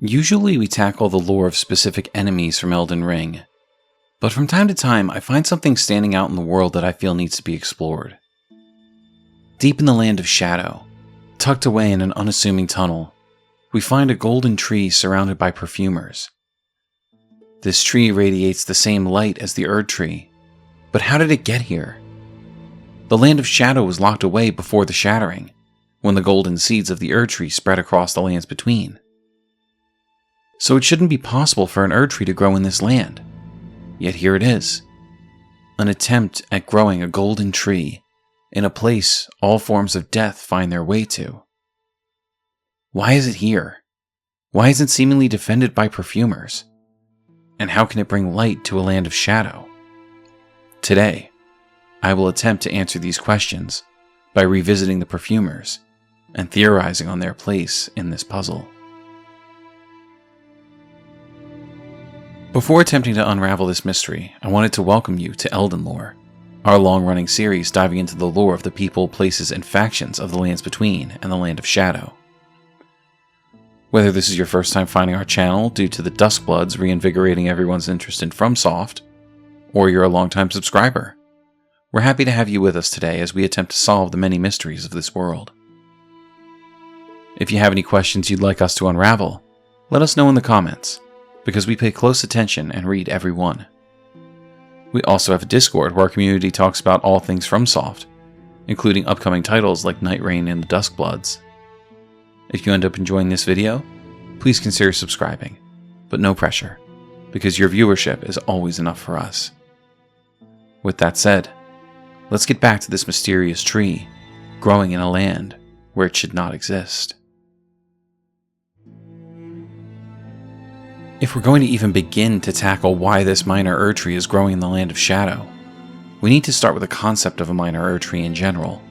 Usually we tackle the lore of specific enemies from Elden Ring, but from time to time I find something standing out in the world that I feel needs to be explored. Deep in the land of shadow, tucked away in an unassuming tunnel, we find a golden tree surrounded by perfumers. This tree radiates the same light as the Erdtree, but how did it get here? The land of shadow was locked away before the shattering, when the golden seeds of the Erdtree spread across the lands between. So it shouldn't be possible for an Erdtree to grow in this land. Yet here it is. An attempt at growing a golden tree in a place all forms of death find their way to. Why is it here? Why is it seemingly defended by perfumers? And how can it bring light to a land of shadow? Today, I will attempt to answer these questions by revisiting the perfumers and theorizing on their place in this puzzle. Before attempting to unravel this mystery, I wanted to welcome you to Elden Lore, our long-running series diving into the lore of the people, places, and factions of the Lands Between and the Land of Shadow. Whether this is your first time finding our channel due to the Duskbloods reinvigorating everyone's interest in FromSoft, or you're a longtime subscriber, we're happy to have you with us today as we attempt to solve the many mysteries of this world. If you have any questions you'd like us to unravel, let us know in the comments, because we pay close attention and read every one. We also have a Discord where our community talks about all things FromSoft, including upcoming titles like Night Rain and the Duskbloods. If you end up enjoying this video, please consider subscribing, but no pressure, because your viewership is always enough for us. With that said, let's get back to this mysterious tree growing in a land where it should not exist. If we're going to even begin to tackle why this minor Erdtree is growing in the Land of Shadow, we need to start with the concept of a minor Erdtree in general.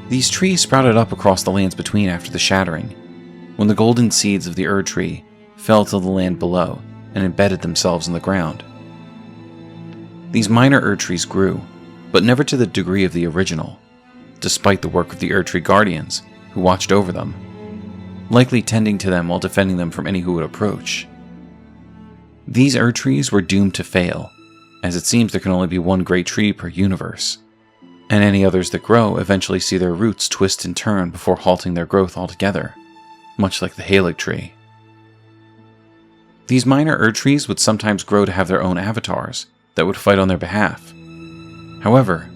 These trees sprouted up across the Lands Between after the shattering, when the golden seeds of the Erdtree fell to the land below and embedded themselves in the ground. These minor Erdtrees grew, but never to the degree of the original, despite the work of the Erdtree Guardians, who watched over them, likely tending to them while defending them from any who would approach. These Erdtrees were doomed to fail, as it seems there can only be one great tree per universe, and any others that grow eventually see their roots twist and turn before halting their growth altogether, much like the Halig tree. These minor Erdtrees would sometimes grow to have their own avatars that would fight on their behalf. However,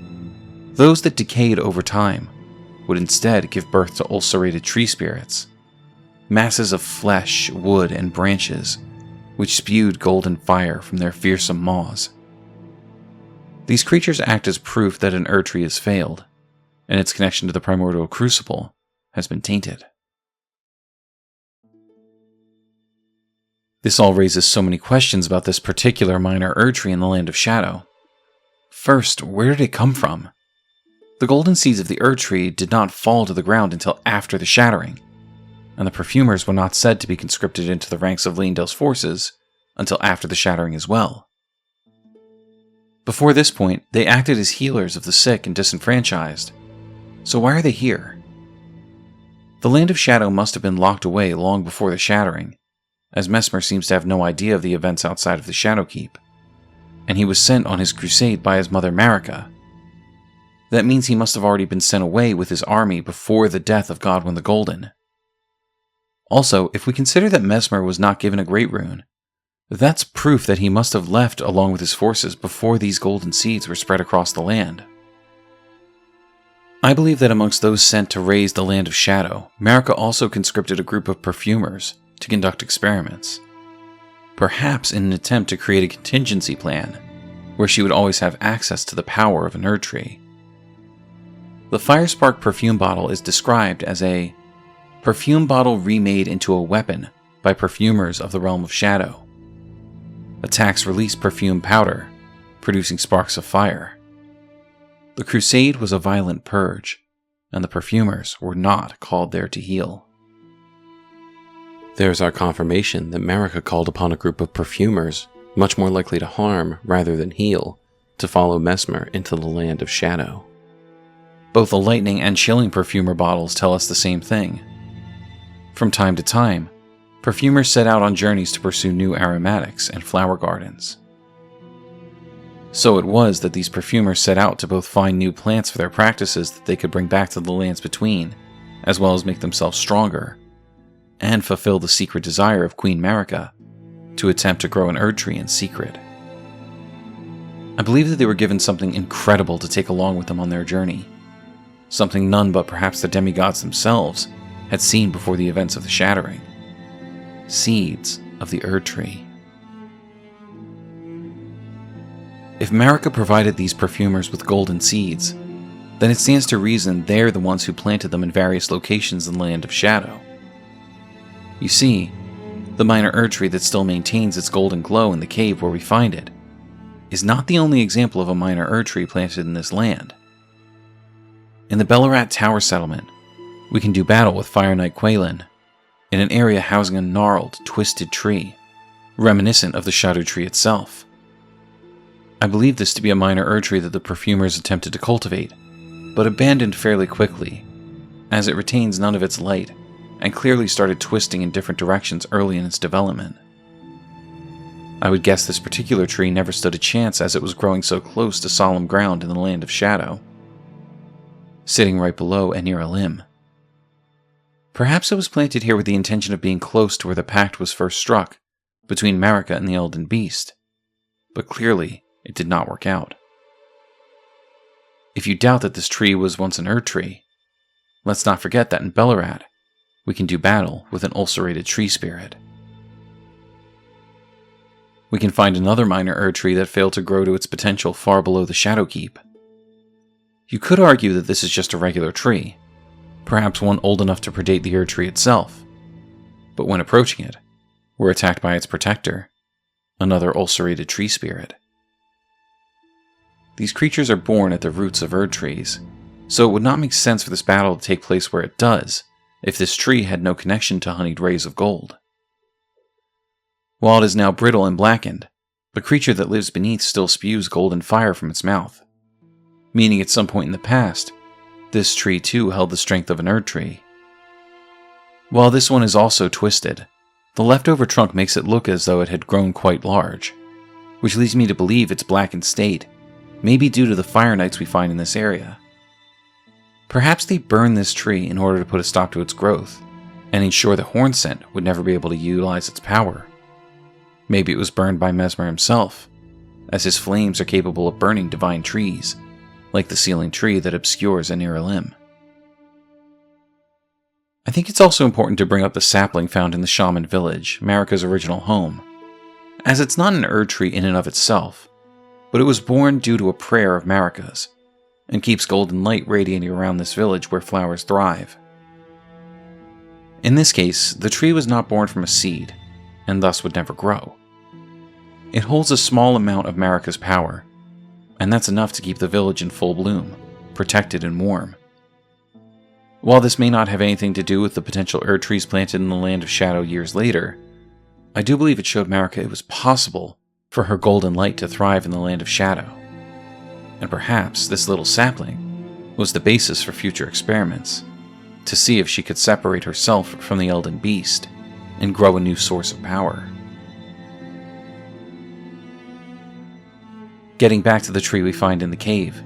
those that decayed over time would instead give birth to ulcerated tree spirits, masses of flesh, wood, and branches which spewed golden fire from their fearsome maws. These creatures act as proof that an Erdtree has failed, and its connection to the primordial crucible has been tainted. This all raises so many questions about this particular minor Erdtree in the Land of Shadow. First, where did it come from? The golden seeds of the Erdtree did not fall to the ground until after the shattering, and the perfumers were not said to be conscripted into the ranks of Leyndell's forces until after the shattering as well. Before this point, they acted as healers of the sick and disenfranchised, so why are they here? The Land of Shadow must have been locked away long before the shattering, as Messmer seems to have no idea of the events outside of the Shadowkeep, and he was sent on his crusade by his mother Marika. That means he must have already been sent away with his army before the death of Godwyn the Golden. Also, if we consider that Messmer was not given a Great Rune, that's proof that he must have left along with his forces before these golden seeds were spread across the land. I believe that amongst those sent to raise the Land of Shadow, Marika also conscripted a group of perfumers to conduct experiments, perhaps in an attempt to create a contingency plan where she would always have access to the power of an Erdtree. The Firespark perfume bottle is described as a perfume bottle remade into a weapon by perfumers of the Realm of Shadow. Attacks release perfume powder, producing sparks of fire. The crusade was a violent purge, and the perfumers were not called there to heal. There's our confirmation that Marika called upon a group of perfumers, much more likely to harm rather than heal, to follow Messmer into the Land of Shadow. Both the lightning and chilling perfumer bottles tell us the same thing. From time to time, perfumers set out on journeys to pursue new aromatics and flower gardens. So it was that these perfumers set out to both find new plants for their practices that they could bring back to the lands between, as well as make themselves stronger, and fulfill the secret desire of Queen Marika to attempt to grow an Erdtree in secret. I believe that they were given something incredible to take along with them on their journey, something none but perhaps the demigods themselves had seen before the events of the Shattering. Seeds of the Erdtree. If Marika provided these perfumers with golden seeds, then it stands to reason they're the ones who planted them in various locations in the Land of Shadow. You see, the minor Erdtree that still maintains its golden glow in the cave where we find it is not the only example of a minor Erdtree planted in this land. In the Bellarat Tower settlement, we can do battle with Fire Knight Quaylin in an area housing a gnarled, twisted tree, reminiscent of the Shadow Tree itself. I believe this to be a minor Erdtree that the perfumers attempted to cultivate, but abandoned fairly quickly, as it retains none of its light and clearly started twisting in different directions early in its development. I would guess this particular tree never stood a chance as it was growing so close to solemn ground in the Land of Shadow, sitting right below and near a limb. Perhaps it was planted here with the intention of being close to where the pact was first struck between Marika and the Elden Beast, but clearly it did not work out. If you doubt that this tree was once an Erdtree, let's not forget that in Bellarat, we can do battle with an ulcerated tree spirit. We can find another minor Erdtree that failed to grow to its potential far below the Shadowkeep. You could argue that this is just a regular tree, perhaps one old enough to predate the Erdtree itself, but when approaching it, we're attacked by its protector, another ulcerated tree spirit. These creatures are born at the roots of Erdtrees, so it would not make sense for this battle to take place where it does, if this tree had no connection to honeyed rays of gold. While it is now brittle and blackened, the creature that lives beneath still spews golden fire from its mouth, meaning at some point in the past, this tree too held the strength of an Erdtree. While this one is also twisted, the leftover trunk makes it look as though it had grown quite large, which leads me to believe its blackened state may be due to the fire knights we find in this area. Perhaps they burned this tree in order to put a stop to its growth, and ensure that Hornscent would never be able to utilize its power. Maybe it was burned by Mesmer himself, as his flames are capable of burning divine trees, like the sealing tree that obscures a near limb. I think it's also important to bring up the sapling found in the Shaman village, Marika's original home, as it's not an Erdtree in and of itself, but it was born due to a prayer of Marika's, and keeps golden light radiating around this village where flowers thrive. In this case, the tree was not born from a seed, and thus would never grow. It holds a small amount of Marika's power, and that's enough to keep the village in full bloom, protected and warm. While this may not have anything to do with the potential Erdtrees planted in the Land of Shadow years later, I do believe it showed Marika it was possible for her golden light to thrive in the Land of Shadow. And perhaps this little sapling was the basis for future experiments, to see if she could separate herself from the Elden Beast and grow a new source of power. Getting back to the tree we find in the cave,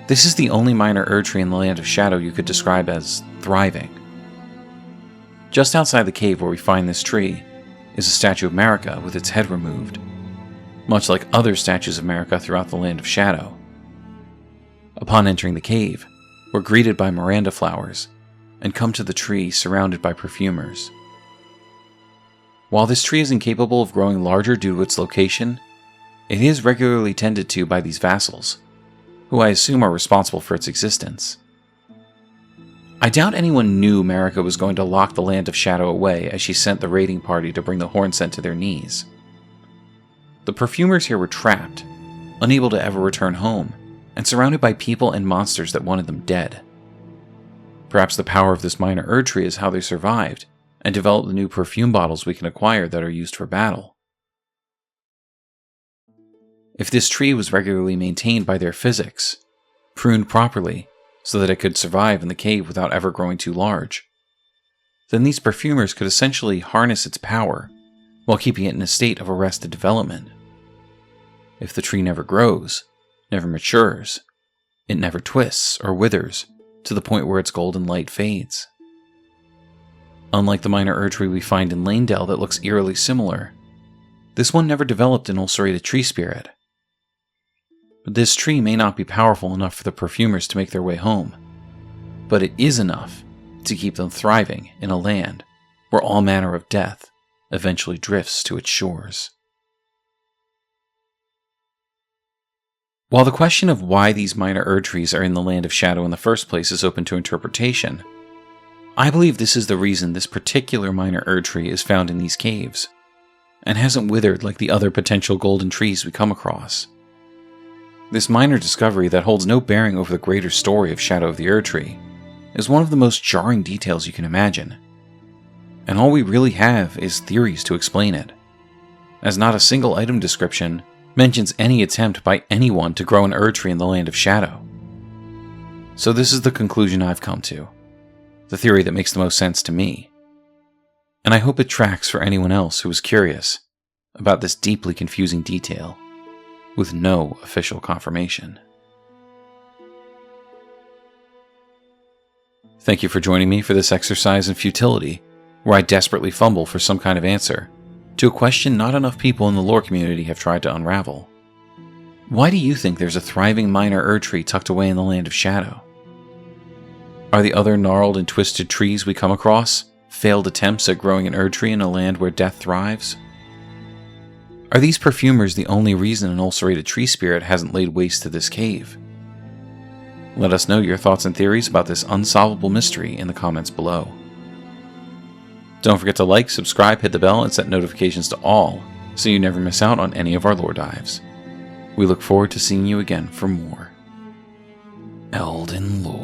this is the only minor Erdtree in the Land of Shadow you could describe as thriving. Just outside the cave where we find this tree is a statue of Marika with its head removed, much like other statues of Marika throughout the Land of Shadow. Upon entering the cave, we're greeted by Miranda flowers and come to the tree surrounded by perfumers. While this tree is incapable of growing larger due to its location, it is regularly tended to by these vassals, who I assume are responsible for its existence. I doubt anyone knew Marika was going to lock the Land of Shadow away as she sent the raiding party to bring the Hornscent to their knees. The perfumers here were trapped, unable to ever return home, and surrounded by people and monsters that wanted them dead. Perhaps the power of this minor Erdtree is how they survived, and developed the new perfume bottles we can acquire that are used for battle. If this tree was regularly maintained by their physics, pruned properly so that it could survive in the cave without ever growing too large, then these perfumers could essentially harness its power while keeping it in a state of arrested development. If the tree never grows, never matures, it never twists or withers to the point where its golden light fades. Unlike the minor Erdtree we find in Lanedale that looks eerily similar, this one never developed an ulcerated tree spirit. But this tree may not be powerful enough for the perfumers to make their way home, but it is enough to keep them thriving in a land where all manner of death eventually drifts to its shores. While the question of why these minor Erdtrees are in the Land of Shadow in the first place is open to interpretation, I believe this is the reason this particular minor Erdtree is found in these caves, and hasn't withered like the other potential golden trees we come across. This minor discovery that holds no bearing over the greater story of Shadow of the Erdtree is one of the most jarring details you can imagine, and all we really have is theories to explain it, as not a single item description mentions any attempt by anyone to grow an Erdtree in the Land of Shadow. So this is the conclusion I've come to, the theory that makes the most sense to me, and I hope it tracks for anyone else who is curious about this deeply confusing detail with no official confirmation. Thank you for joining me for this exercise in futility, where I desperately fumble for some kind of answer to a question not enough people in the lore community have tried to unravel. Why do you think there's a thriving minor Erdtree tucked away in the Land of Shadow? Are the other gnarled and twisted trees we come across failed attempts at growing an Erdtree in a land where death thrives? Are these perfumers the only reason an ulcerated tree spirit hasn't laid waste to this cave? Let us know your thoughts and theories about this unsolvable mystery in the comments below. Don't forget to like, subscribe, hit the bell, and set notifications to all so you never miss out on any of our lore dives. We look forward to seeing you again for more Elden Lore.